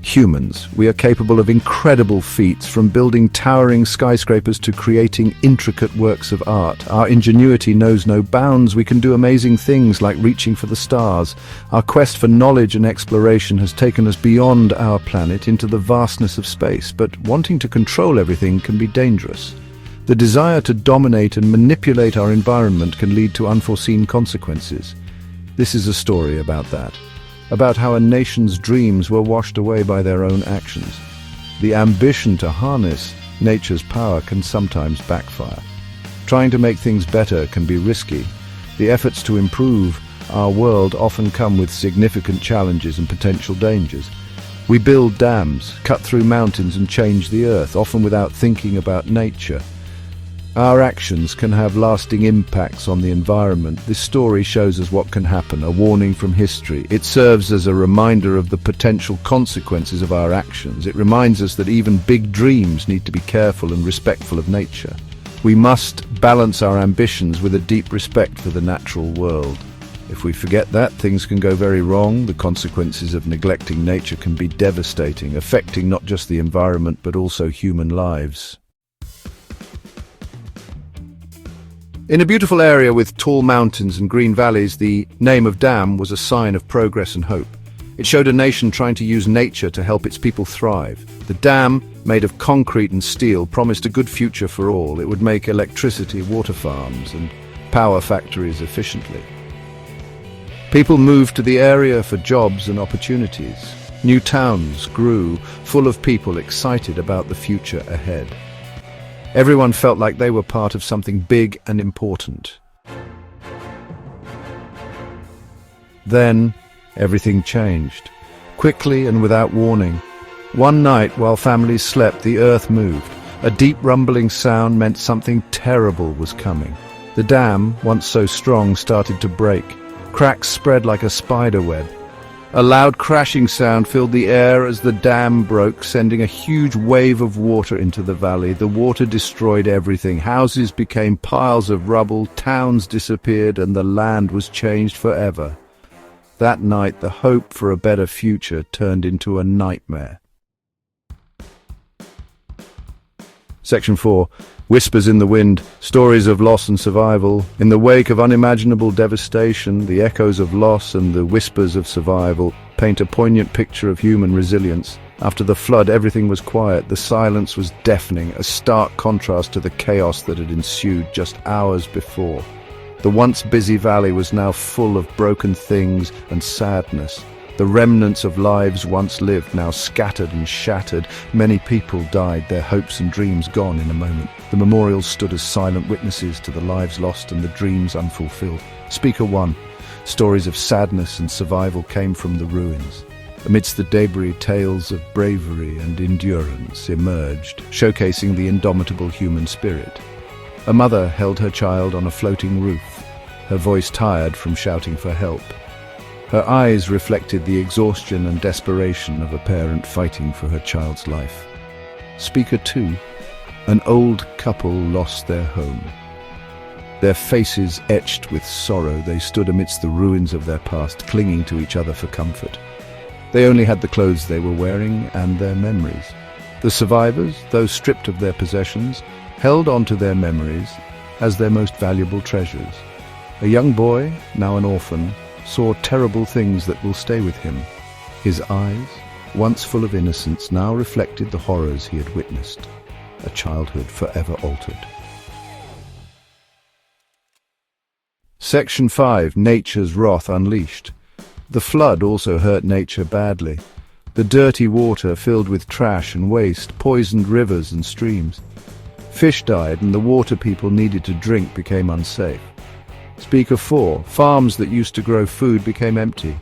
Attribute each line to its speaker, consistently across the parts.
Speaker 1: Humans, we are capable of incredible feats, from building towering skyscrapers to creating intricate works of art. Our ingenuity knows no bounds. We can do amazing things like reaching for the stars. Our quest for knowledge and exploration has taken us beyond our planet into the vastness of space, but wanting to control everything can be dangerous. The desire to dominate and manipulate our environment can lead to unforeseen consequences. This is a story about that. About how a nation's dreams were washed away by their own actions. The ambition to harness nature's power can sometimes backfire. Trying to make things better can be risky. The efforts to improve our world often come with significant challenges and potential dangers. We build dams, cut through mountains and change the earth, often without thinking about nature. Our actions can have lasting impacts on the environment. This story shows us what can happen, a warning from history. It serves as a reminder of the potential consequences of our actions. It reminds us that even big dreams need to be careful and respectful of nature. We must balance our ambitions with a deep respect for the natural world. If we forget that, things can go very wrong. The consequences of neglecting nature can be devastating, affecting not just the environment but also human lives. In a beautiful area with tall mountains and green valleys, the name of dam was a sign of progress and hope. It showed a nation trying to use nature to help its people thrive. The dam, made of concrete and steel, promised a good future for all. It would make electricity, water farms, and power factories efficiently. People moved to the area for jobs and opportunities. New towns grew, full of people excited about the future ahead. Everyone felt like they were part of something big and important. Then, everything changed. Quickly and without warning. One night, while families slept, the earth moved. A deep rumbling sound meant something terrible was coming. The dam, once so strong, started to break. Cracks spread like a spider web. A loud crashing sound filled the air as the dam broke, sending a huge wave of water into the valley. The water destroyed everything. Houses became piles of rubble, towns disappeared, and the land was changed forever. That night, the hope for a better future turned into a nightmare. Section 4. Whispers in the wind, stories of loss and survival. In the wake of unimaginable devastation, the echoes of loss and the whispers of survival paint a poignant picture of human resilience. After the flood, everything was quiet. The silence was deafening, a stark contrast to the chaos that had ensued just hours before. The once busy valley was now full of broken things and sadness. The remnants of lives once lived, now scattered and shattered. Many people died, their hopes and dreams gone in a moment. The memorials stood as silent witnesses to the lives lost and the dreams unfulfilled. Speaker 1. Stories of sadness and survival came from the ruins. Amidst the debris, tales of bravery and endurance emerged, showcasing the indomitable human spirit. A mother held her child on a floating roof, her voice tired from shouting for help. Her eyes reflected the exhaustion and desperation of a parent fighting for her child's life. Speaker 2. An old couple lost their home. Their faces etched with sorrow, they stood amidst the ruins of their past, clinging to each other for comfort. They only had the clothes they were wearing and their memories. The survivors, those stripped of their possessions, held on to their memories as their most valuable treasures. A young boy, now an orphan, saw terrible things that will stay with him. His eyes, once full of innocence, now reflected the horrors he had witnessed. A childhood forever altered. Section 5. Nature's wrath unleashed. The flood also hurt nature badly. The dirty water filled with trash and waste poisoned rivers and streams. Fish died and the water people needed to drink became unsafe. Speaker 4. Farms that used to grow food became empty.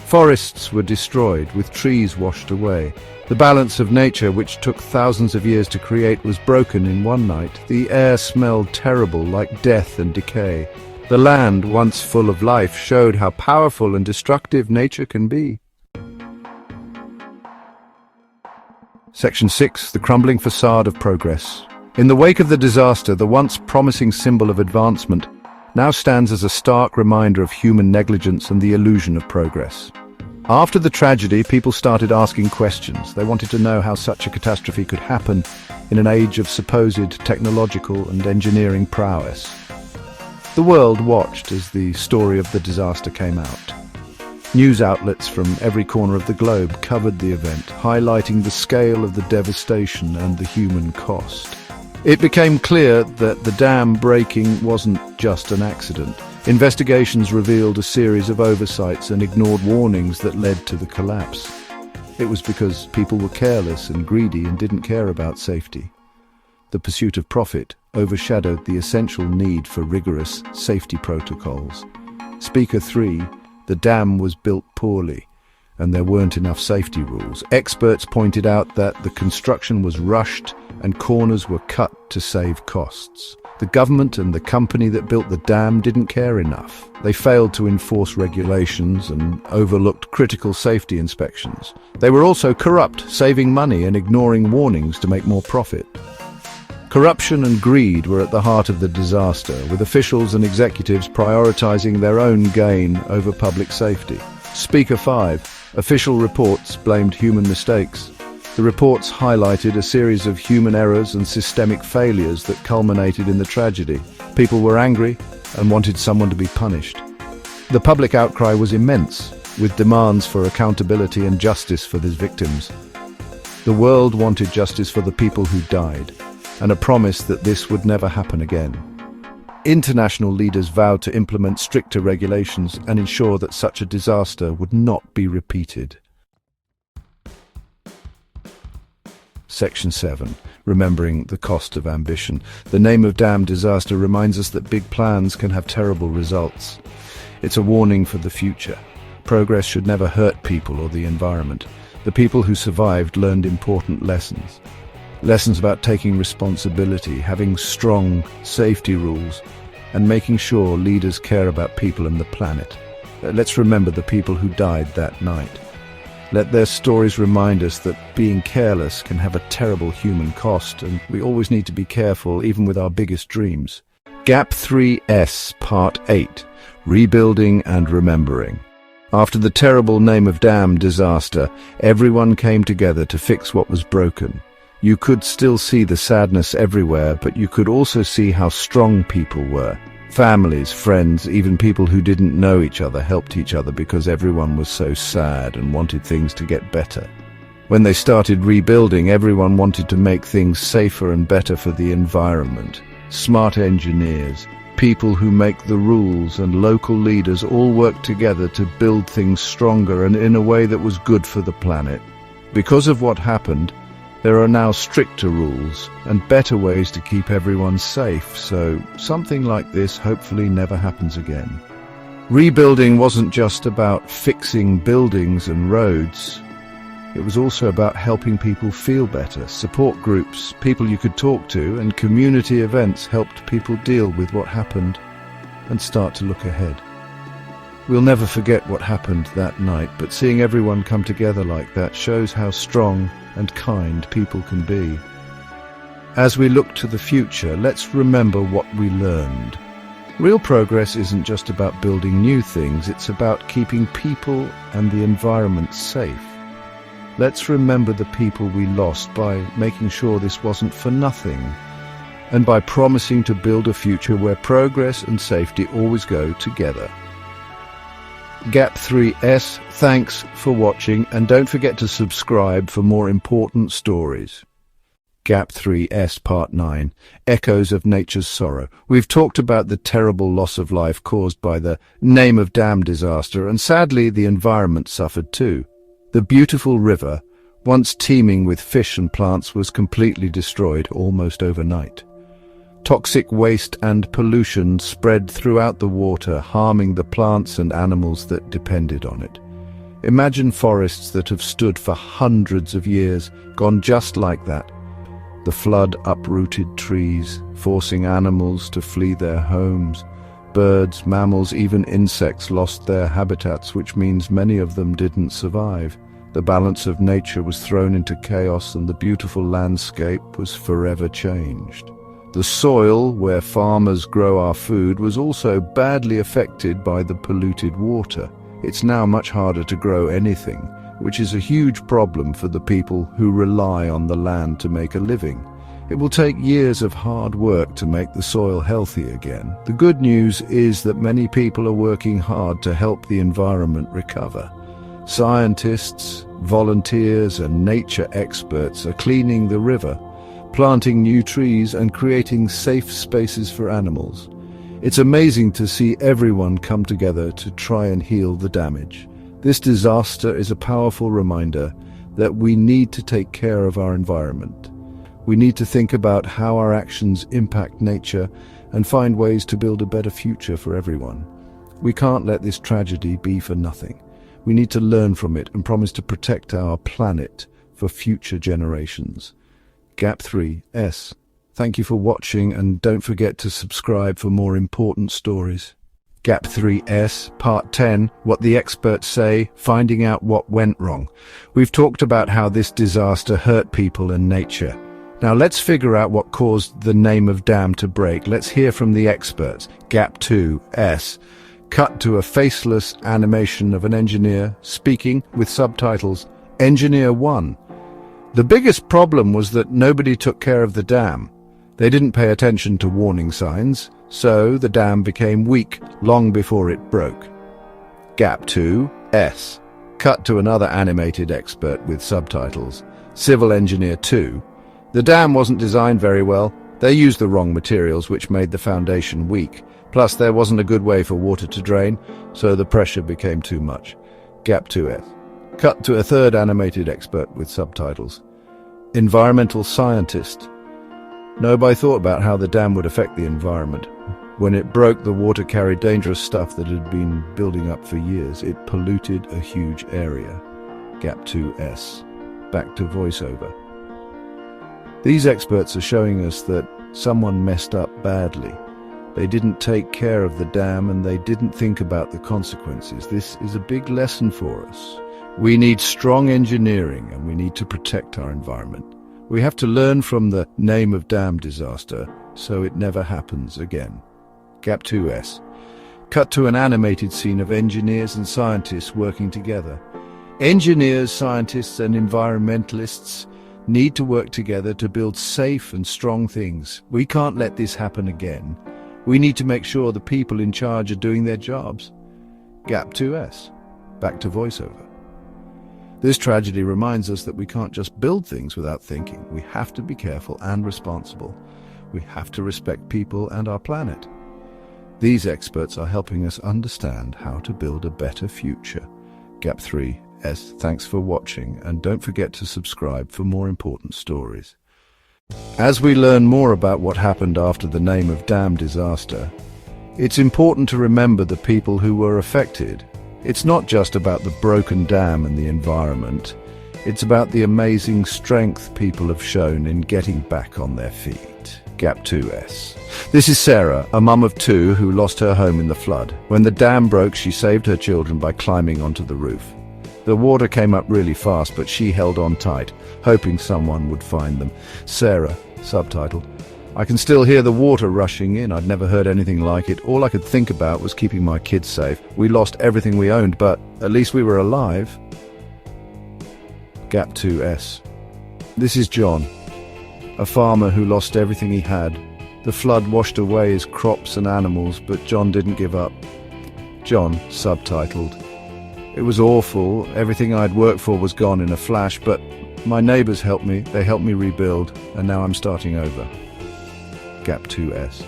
Speaker 1: Forests were destroyed, with trees washed away. The balance of nature, which took thousands of years to create, was broken in one night. The air smelled terrible, like death and decay. The land, once full of life, showed how powerful and destructive nature can be. Section 6. The crumbling facade of progress. In the wake of the disaster, the once promising symbol of advancement now stands as a stark reminder of human negligence and the illusion of progress. After the tragedy, people started asking questions. They wanted to know how such a catastrophe could happen in an age of supposed technological and engineering prowess. The world watched as the story of the disaster came out. News outlets from every corner of the globe covered the event, highlighting the scale of the devastation and the human cost. It became clear that the dam breaking wasn't just an accident. Investigations revealed a series of oversights and ignored warnings that led to the collapse. It was because people were careless and greedy and didn't care about safety. The pursuit of profit overshadowed the essential need for rigorous safety protocols. Speaker 3, the dam was built poorly, and there weren't enough safety rules. Experts pointed out that the construction was rushed and corners were cut to save costs. The government and the company that built the dam didn't care enough. They failed to enforce regulations and overlooked critical safety inspections. They were also corrupt, saving money and ignoring warnings to make more profit. Corruption and greed were at the heart of the disaster, with officials and executives prioritizing their own gain over public safety. Speaker 5, official reports blamed human mistakes. The reports highlighted a series of human errors and systemic failures that culminated in the tragedy. People were angry and wanted someone to be punished. The public outcry was immense, with demands for accountability and justice for these victims. The world wanted justice for the people who died, and a promise that this would never happen again. International leaders vowed to implement stricter regulations and ensure that such a disaster would not be repeated. Section 7. Remembering the cost of ambition. The name of dam disaster reminds us that big plans can have terrible results. It's a warning for the future. Progress should never hurt people or the environment. The people who survived learned important lessons. Lessons about taking responsibility, having strong safety rules, and making sure leaders care about people and the planet. Let's remember the people who died that night. Let their stories remind us that being careless can have a terrible human cost, and we always need to be careful even with our biggest dreams. Gap 3S, Part 8. Rebuilding and Remembering. After the terrible name of dam disaster, everyone came together to fix what was broken. You could still see the sadness everywhere, but you could also see how strong people were. Families, friends, even people who didn't know each other helped each other because everyone was so sad and wanted things to get better. When they started rebuilding, everyone wanted to make things safer and better for the environment. Smart engineers, people who make the rules, and local leaders all worked together to build things stronger and in a way that was good for the planet. Because of what happened, there are now stricter rules and better ways to keep everyone safe, so something like this hopefully never happens again. Rebuilding wasn't just about fixing buildings and roads. It was also about helping people feel better. Support groups, people you could talk to, and community events helped people deal with what happened and start to look ahead. We'll never forget what happened that night, but seeing everyone come together like that shows how strong and kind people can be. As we look to the future, let's remember what we learned. Real progress isn't just about building new things, it's about keeping people and the environment safe. Let's remember the people we lost by making sure this wasn't for nothing, and by promising to build a future where progress and safety always go together. Gap 3S, thanks for watching, and don't forget to subscribe for more important stories. Gap 3S Part 9, Echoes of Nature's Sorrow. We've talked about the terrible loss of life caused by the name of dam disaster, and sadly the environment suffered too. The beautiful river, once teeming with fish and plants, was completely destroyed almost overnight. Toxic waste and pollution spread throughout the water, harming the plants and animals that depended on it. Imagine forests that have stood for hundreds of years, gone just like that. The flood uprooted trees, forcing animals to flee their homes. Birds, mammals, even insects lost their habitats, which means many of them didn't survive. The balance of nature was thrown into chaos, and the beautiful landscape was forever changed. The soil where farmers grow our food was also badly affected by the polluted water. It's now much harder to grow anything, which is a huge problem for the people who rely on the land to make a living. It will take years of hard work to make the soil healthy again. The good news is that many people are working hard to help the environment recover. Scientists, volunteers, and nature experts are cleaning the river, planting new trees, and creating safe spaces for animals. It's amazing to see everyone come together to try and heal the damage. This disaster is a powerful reminder that we need to take care of our environment. We need to think about how our actions impact nature and find ways to build a better future for everyone. We can't let this tragedy be for nothing. We need to learn from it and promise to protect our planet for future generations. Gap 3S. Thank you for watching, and don't forget to subscribe for more important stories. Gap 3S, Part 10, What the Experts Say, Finding Out What Went Wrong. We've talked about how this disaster hurt people and nature. Now let's figure out what caused the name of dam to break. Let's hear from the experts. Gap 2S. Cut to a faceless animation of an engineer speaking with subtitles. Engineer 1. The biggest problem was that nobody took care of the dam. They didn't pay attention to warning signs, so the dam became weak long before it broke. Gap 2S. Cut to another animated expert with subtitles. Civil Engineer 2. The dam wasn't designed very well. They used the wrong materials, which made the foundation weak. Plus, there wasn't a good way for water to drain, so the pressure became too much. Gap 2S. Cut to a third animated expert with subtitles. Environmental scientist. Nobody thought about how the dam would affect the environment. When it broke, the water carried dangerous stuff that had been building up for years. It polluted a huge area. Gap 2S. Back to voiceover. These experts are showing us that someone messed up badly. They didn't take care of the dam and they didn't think about the consequences. This is a big lesson for us. We need strong engineering and we need to protect our environment. We have to learn from the name of dam disaster so it never happens again. Gap 2S. Cut to an animated scene of engineers and scientists working together. Engineers, scientists, and environmentalists need to work together to build safe and strong things. We can't let this happen again. We need to make sure the people in charge are doing their jobs. Gap 2S. Back to voiceover. This tragedy reminds us that we can't just build things without thinking. We have to be careful and responsible. We have to respect people and our planet. These experts are helping us understand how to build a better future. Gap 3S. Thanks for watching, and don't forget to subscribe for more important stories. As we learn more about what happened after the name of dam disaster, it's important to remember the people who were affected. It's not just about the broken dam and the environment. It's about the amazing strength people have shown in getting back on their feet. Gap 2S. This is Sarah, a mum of 2 who lost her home in the flood. When the dam broke, she saved her children by climbing onto the roof. The water came up really fast, but she held on tight, hoping someone would find them. Sarah, subtitled. I can still hear the water rushing in. I'd never heard anything like it. All I could think about was keeping my kids safe. We lost everything we owned, but at least we were alive. Gap 2S. This is John, a farmer who lost everything he had. The flood washed away his crops and animals, but John didn't give up. John, subtitled. It was awful. Everything I'd worked for was gone in a flash, but my neighbors helped me. They helped me rebuild, and now I'm starting over. Gap 2S.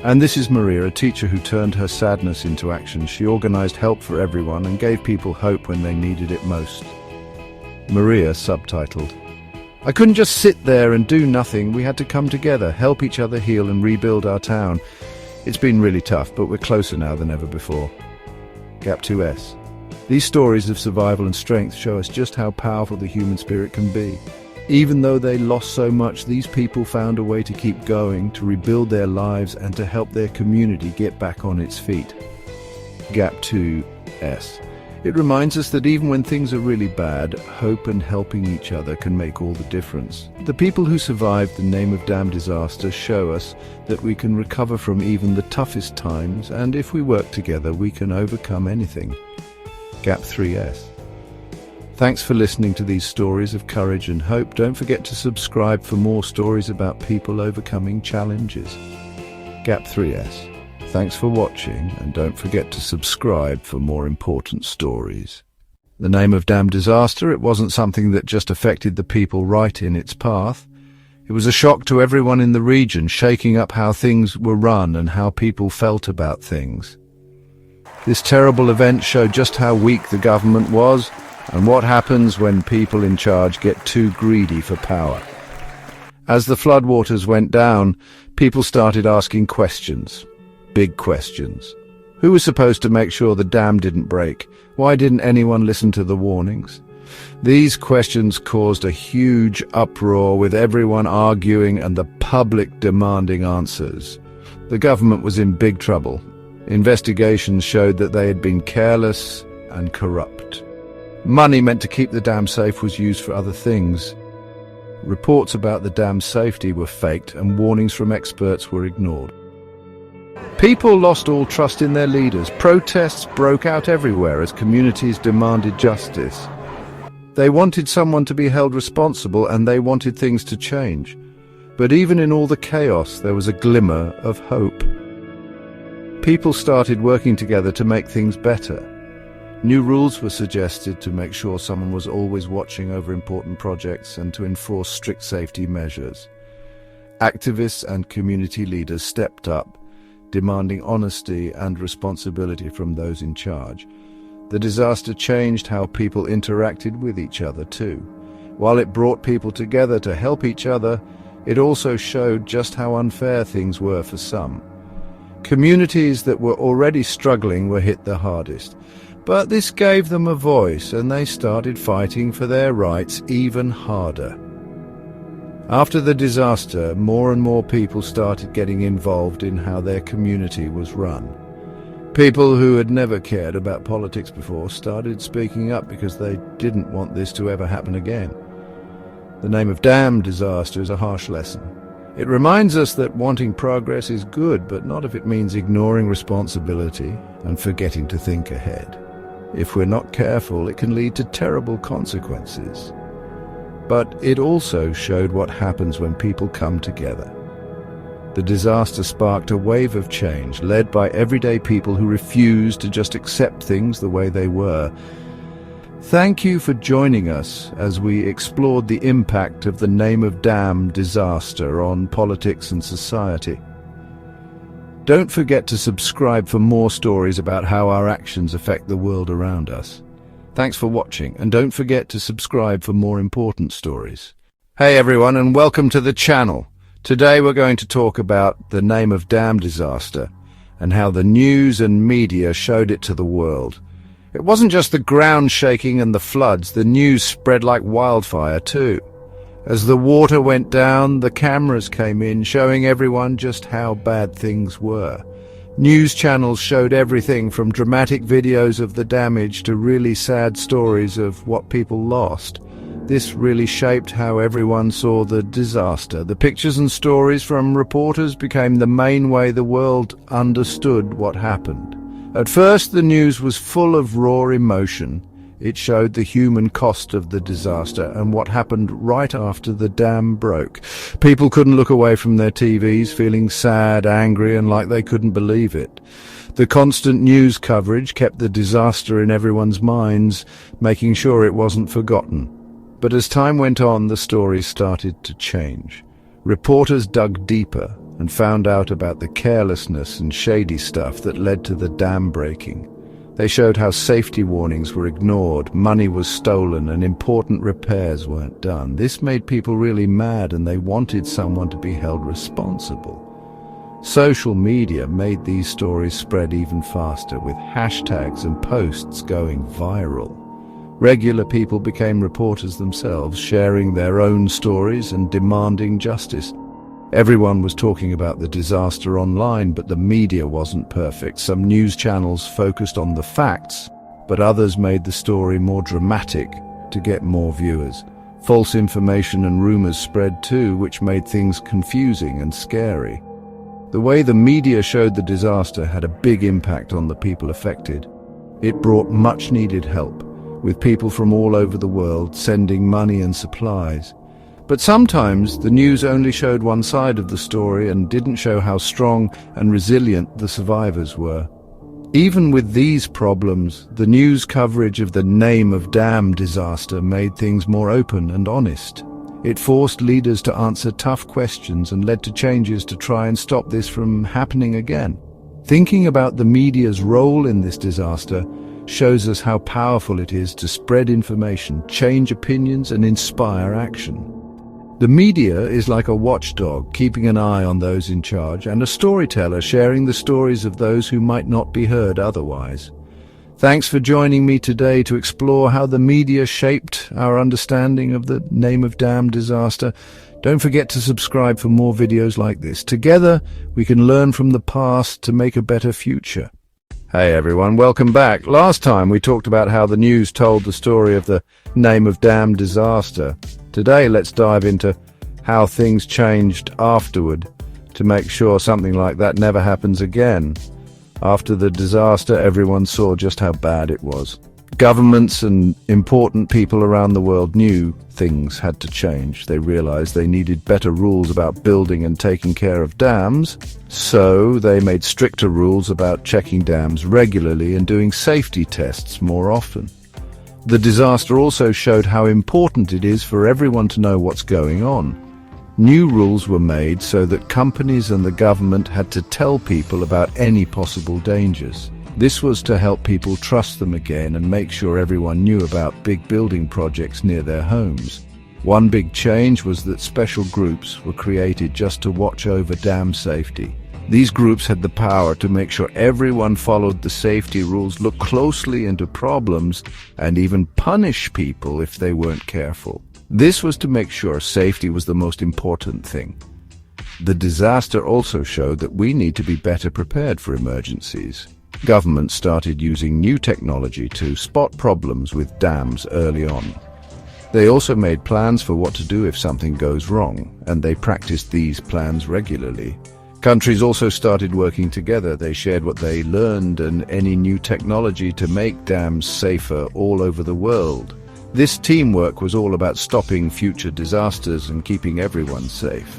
Speaker 1: And this is Maria, a teacher who turned her sadness into action. She organized help for everyone and gave people hope when they needed it most. Maria, subtitled. I couldn't just sit there and do nothing. We had to come together, help each other heal and rebuild our town. It's been really tough, but we're closer now than ever before. Gap 2S. These stories of survival and strength show us just how powerful the human spirit can be. Even though they lost so much, these people found a way to keep going, to rebuild their lives, and to help their community get back on its feet. Gap 2S. It reminds us that even when things are really bad, hope and helping each other can make all the difference. The people who survived the name of dam disaster show us that we can recover from even the toughest times, and if we work together, we can overcome anything. Gap 3S. Thanks for listening to these stories of courage and hope. Don't forget to subscribe for more stories about people overcoming challenges. Gap 3S. Thanks for watching, and don't forget to subscribe for more important stories. The name of Dam disaster, it wasn't something that just affected the people right in its path. It was a shock to everyone in the region, shaking up how things were run and how people felt about things. This terrible event showed just how weak the government was and what happens when people in charge get too greedy for power. As the floodwaters went down, people started asking questions. Big questions. Who was supposed to make sure the dam didn't break? Why didn't anyone listen to the warnings? These questions caused a huge uproar, with everyone arguing and the public demanding answers. The government was in big trouble. Investigations showed that they had been careless and corrupt. Money meant to keep the dam safe was used for other things. Reports about the dam's safety were faked and warnings from experts were ignored. People lost all trust in their leaders. Protests broke out everywhere as communities demanded justice. They wanted someone to be held responsible, and they wanted things to change. But even in all the chaos, there was a glimmer of hope. People started working together to make things better. New rules were suggested to make sure someone was always watching over important projects and to enforce strict safety measures. Activists and community leaders stepped up, demanding honesty and responsibility from those in charge. The disaster changed how people interacted with each other too. While it brought people together to help each other, it also showed just how unfair things were for some. Communities that were already struggling were hit the hardest. But this gave them a voice, and they started fighting for their rights even harder. After the disaster, more and more people started getting involved in how their community was run. People who had never cared about politics before started speaking up because they didn't want this to ever happen again. The name of Dam disaster is a harsh lesson. It reminds us that wanting progress is good, but not if it means ignoring responsibility and forgetting to think ahead. If we're not careful, it can lead to terrible consequences. But it also showed what happens when people come together. The disaster sparked a wave of change, led by everyday people who refused to just accept things the way they were. Thank you for joining us as we explored the impact of the name of Dam disaster on politics and society. Don't forget to subscribe for more stories about how our actions affect the world around us. Thanks for watching, and don't forget to subscribe for more important stories. Hey everyone, and welcome to the channel. Today we're going to talk about the name of Dam disaster and how the news and media showed it to the world. It wasn't just the ground shaking and the floods, the news spread like wildfire too. As the water went down, the cameras came in, showing everyone just how bad things were. News channels showed everything from dramatic videos of the damage to really sad stories of what people lost. This really shaped how everyone saw the disaster. The pictures and stories from reporters became the main way the world understood what happened. At first, the news was full of raw emotion. It showed the human cost of the disaster and what happened right after the dam broke. People couldn't look away from their TVs, feeling sad, angry, and like they couldn't believe it. The constant news coverage kept the disaster in everyone's minds, making sure it wasn't forgotten. But as time went on, the stories started to change. Reporters dug deeper and found out about the carelessness and shady stuff that led to the dam breaking. They showed how safety warnings were ignored, money was stolen, and important repairs weren't done. This made people really mad, and they wanted someone to be held responsible. Social media made these stories spread even faster, with hashtags and posts going viral. Regular people became reporters themselves, sharing their own stories and demanding justice. Everyone was talking about the disaster online, but the media wasn't perfect. Some news channels focused on the facts, but others made the story more dramatic to get more viewers. False information and rumors spread too, which made things confusing and scary. The way the media showed the disaster had a big impact on the people affected. It brought much-needed help, with people from all over the world sending money and supplies. But sometimes the news only showed one side of the story and didn't show how strong and resilient the survivors were. Even with these problems, the news coverage of the Name of Dam disaster made things more open and honest. It forced leaders to answer tough questions and led to changes to try and stop this from happening again. Thinking about the media's role in this disaster shows us how powerful it is to spread information, change opinions, and inspire action. The media is like a watchdog, keeping an eye on those in charge, and a storyteller sharing the stories of those who might not be heard otherwise. Thanks for joining me today to explore how the media shaped our understanding of the Name of Dam disaster. Don't forget to subscribe for more videos like this. Together, we can learn from the past to make a better future. Hey everyone, welcome back. Last time we talked about how the news told the story of the Name of Dam disaster. Today, let's dive into how things changed afterward to make sure something like that never happens again. After the disaster, everyone saw just how bad it was. Governments and important people around the world knew things had to change. They realized they needed better rules about building and taking care of dams, so they made stricter rules about checking dams regularly and doing safety tests more often. The disaster also showed how important it is for everyone to know what's going on. New rules were made so that companies and the government had to tell people about any possible dangers. This was to help people trust them again and make sure everyone knew about big building projects near their homes. One big change was that special groups were created just to watch over dam safety. These groups had the power to make sure everyone followed the safety rules, look closely into problems, and even punish people if they weren't careful. This was to make sure safety was the most important thing. The disaster also showed that we need to be better prepared for emergencies. Governments started using new technology to spot problems with dams early on. They also made plans for what to do if something goes wrong, and they practiced these plans regularly. Countries also started working together. They shared what they learned and any new technology to make dams safer all over the world. This teamwork was all about stopping future disasters and keeping everyone safe.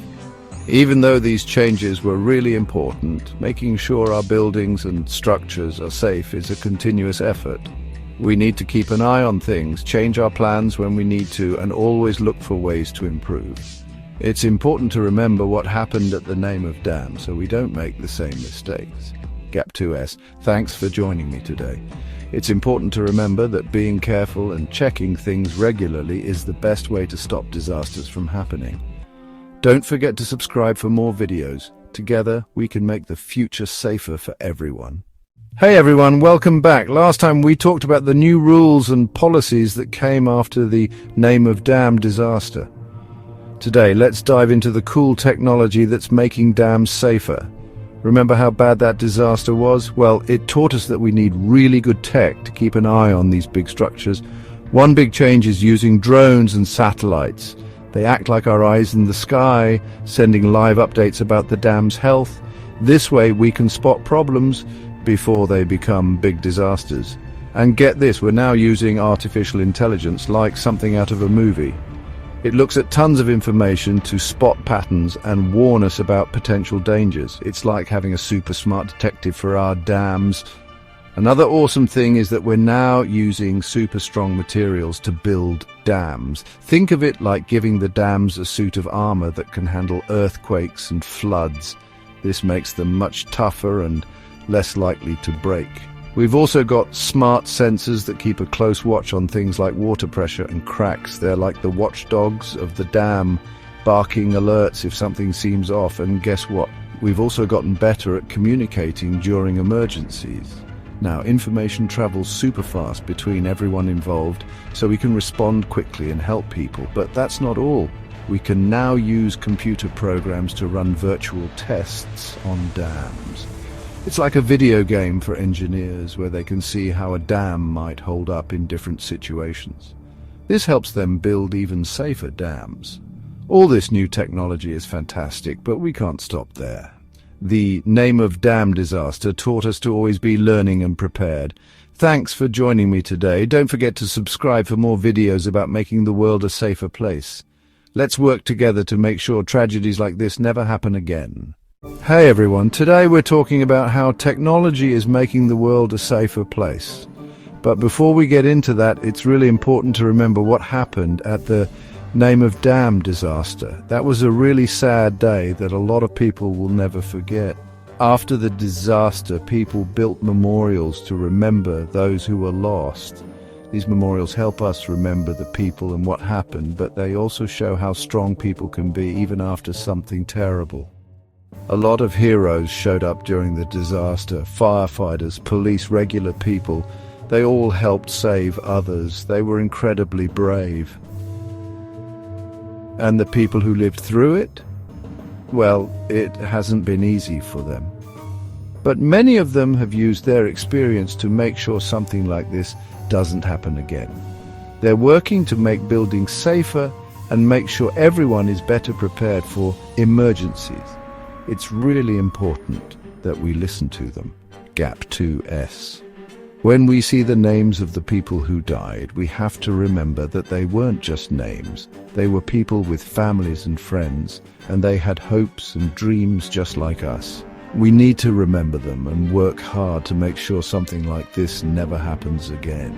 Speaker 1: Even though these changes were really important, making sure our buildings and structures are safe is a continuous effort. We need to keep an eye on things, change our plans when we need to, and always look for ways to improve. It's important to remember what happened at the Name of Dam so we don't make the same mistakes. Gap2S, thanks for joining me today. It's important to remember that being careful and checking things regularly is the best way to stop disasters from happening. Don't forget to subscribe for more videos. Together, we can make the future safer for everyone. Hey everyone, welcome back. Last time we talked about the new rules and policies that came after the Name of Dam disaster. Today, let's dive into the cool technology that's making dams safer. Remember how bad that disaster was? Well, it taught us that we need really good tech to keep an eye on these big structures. One big change is using drones and satellites. They act like our eyes in the sky, sending live updates about the dam's health. This way we can spot problems before they become big disasters. And get this, we're now using artificial intelligence like something out of a movie. It looks at tons of information to spot patterns and warn us about potential dangers. It's like having a super smart detective for our dams. Another awesome thing is that we're now using super strong materials to build dams. Think of it like giving the dams a suit of armor that can handle earthquakes and floods. This makes them much tougher and less likely to break. We've also got smart sensors that keep a close watch on things like water pressure and cracks. They're like the watchdogs of the dam, barking alerts if something seems off. And guess what? We've also gotten better at communicating during emergencies. Now, information travels super fast between everyone involved, so we can respond quickly and help people. But that's not all. We can now use computer programs to run virtual tests on dams. It's like a video game for engineers where they can see how a dam might hold up in different situations. This helps them build even safer dams. All this new technology is fantastic, but we can't stop there. The Name of Dam disaster taught us to always be learning and prepared. Thanks for joining me today. Don't forget to subscribe for more videos about making the world a safer place. Let's work together to make sure tragedies like this never happen again. Hey everyone, today we're talking about how technology is making the world a safer place. But before we get into that, it's really important to remember what happened at the Name of Dam disaster. That was a really sad day that a lot of people will never forget. After the disaster, people built memorials to remember those who were lost. These memorials help us remember the people and what happened, but they also show how strong people can be even after something terrible. A lot of heroes showed up during the disaster. Firefighters, police, regular people. They all helped save others. They were incredibly brave. And the people who lived through it? Well, it hasn't been easy for them. But many of them have used their experience to make sure something like this doesn't happen again. They're working to make buildings safer and make sure everyone is better prepared for emergencies. It's really important that we listen to them. Gap 2S. When we see the names of the people who died, we have to remember that they weren't just names. They were people with families and friends, and they had hopes and dreams just like us. We need to remember them and work hard to make sure something like this never happens again.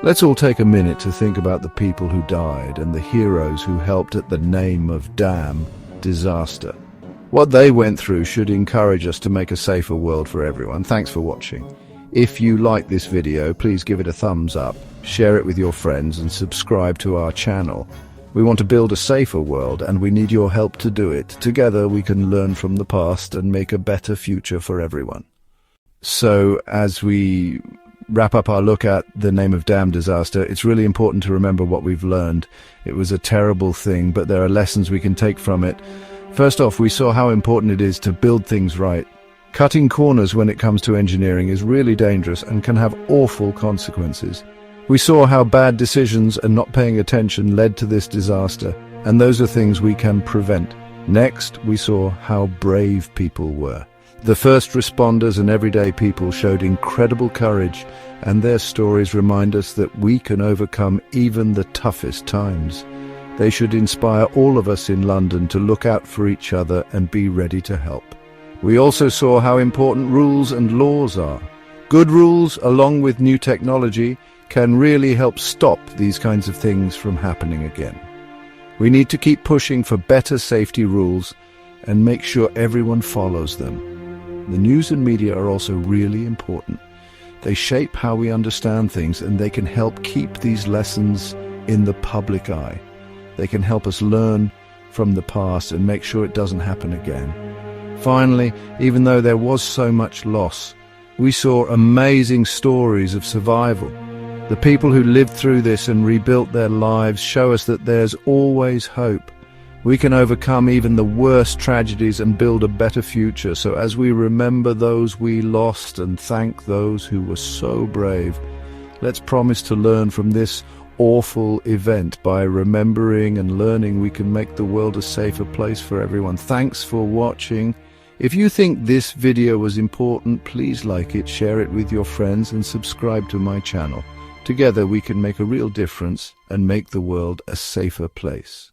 Speaker 1: Let's all take a minute to think about the people who died and the heroes who helped at the Name of Dam disaster. What they went through should encourage us to make a safer world for everyone. Thanks for watching. If you like this video, please give it a thumbs up, share it with your friends, and subscribe to our channel. We want to build a safer world, and we need your help to do it. Together we can learn from the past and make a better future for everyone. So, as we wrap up our look at the Name of Dam disaster, it's really important to remember what we've learned. It was a terrible thing, but there are lessons we can take from it. First off, we saw how important it is to build things right. Cutting corners when it comes to engineering is really dangerous and can have awful consequences. We saw how bad decisions and not paying attention led to this disaster, and those are things we can prevent. Next, we saw how brave people were. The first responders and everyday people showed incredible courage, and their stories remind us that we can overcome even the toughest times. They should inspire all of us in London to look out for each other and be ready to help. We also saw how important rules and laws are. Good rules, along with new technology, can really help stop these kinds of things from happening again. We need to keep pushing for better safety rules and make sure everyone follows them. The news and media are also really important. They shape how we understand things, and they can help keep these lessons in the public eye. They can help us learn from the past and make sure it doesn't happen again. Finally, even though there was so much loss, we saw amazing stories of survival. The people who lived through this and rebuilt their lives show us that there's always hope. We can overcome even the worst tragedies and build a better future. So as we remember those we lost and thank those who were so brave, let's promise to learn from this awful event. By remembering and learning, we can make the world a safer place for everyone. Thanks for watching. If you think this video was important, please like it, share it with your friends, and subscribe to my channel. Together we can make a real difference and make the world a safer place.